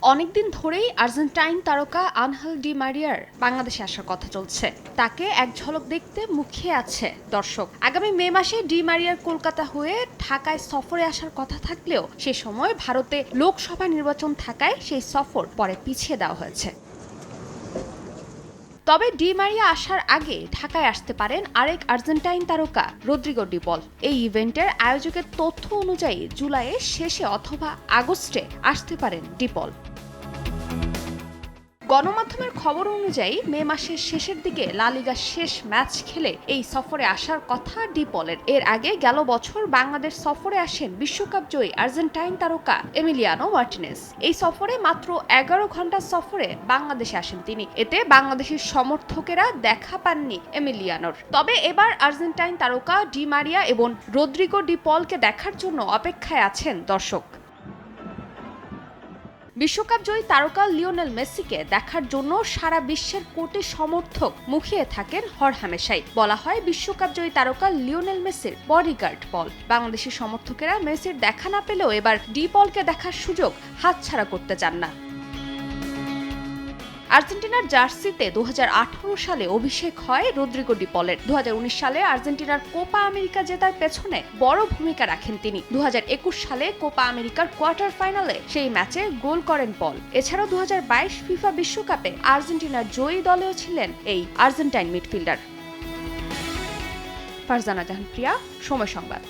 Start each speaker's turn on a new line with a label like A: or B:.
A: অনেকদিন ধরেই আর্জেন্টাইন তারকা আনহেল ডি মারিয়ার বাংলাদেশে আসার কথা চলছে। তাকে এক ঝলক দেখতে মুখিয়ে আছে দর্শক। আগামী মে মাসে ডি মারিয়ার কলকাতা হয়ে ঢাকায় সফরে আসার কথা থাকলেও সে সময় ভারতে লোকসভা নির্বাচন থাকায় সেই সফর পরে পিছিয়ে দেওয়া হয়েছে। তবে ডি মারিয়া আসার আগে ঢাকায় আসতে পারেন আরেক আর্জেন্টাইন তারকা রদ্রিগো ডি পল। এই ইভেন্টের আয়োজকের তথ্য অনুযায়ী জুলাইয়ের শেষে অথবা আগস্টে আসতে পারেন ডি পল। গণমাধ্যমের খবর অনুযায়ী মে মাসের শেষের দিকে লা লিগার শেষ ম্যাচ খেলে এই সফরে আসার কথা ডি পলের। এর আগে গেল বছর বাংলাদেশ সফরে আসেন বিশ্বকাপ জয়ী আর্জেন্টাইন তারকা এমিলিয়ানো মার্টিনেজ। এই সফরে মাত্র 11 ঘন্টার সফরে বাংলাদেশে আসেন তিনি। এতে বাংলাদেশের সমর্থকেরা দেখা পাননি এমিলিয়ানোর। তবে এবার আর্জেন্টাইন তারকা ডি মারিয়া এবং রদ্রিগো ডি পলকে দেখার জন্য অপেক্ষায় আছেন দর্শক। বিশ্বকাপ জয়ী তারকা লিওনেল মেসিকে দেখার জন্য সারা বিশ্বের কোটি সমর্থক মুখিয়ে থাকেন হরহামেশাই। বলা হয় বিশ্বকাপ জয়ী তারকা লিওনেল মেসির বডিগার্ড পল। বাংলাদেশের সমর্থকেরা মেসির দেখা না পেলেও এবার ডি পলকে দেখার সুযোগ হাতছাড়া করতে চান না। আর্জেন্টিনার জার্সিতে 2018 সালে অভিষেক হয় রদ্রিগো ডি পলের। 2019 সালে আর্জেন্টিনার কোপা আমেরিকা জেতার পেছনে বড় ভূমিকা রাখেন তিনি। 2021 সালে কোপা আমেরিকার কোয়ার্টার ফাইনালে সেই ম্যাচে গোল করেন পল। এছাড়াও 2022 ফিফা বিশ্বকাপে আর্জেন্টিনার জয়ী দলেও ছিলেন এই আর্জেন্টাইন মিডফিল্ডার। ফারজানা জাহান প্রিয়া, সময় সংবাদ।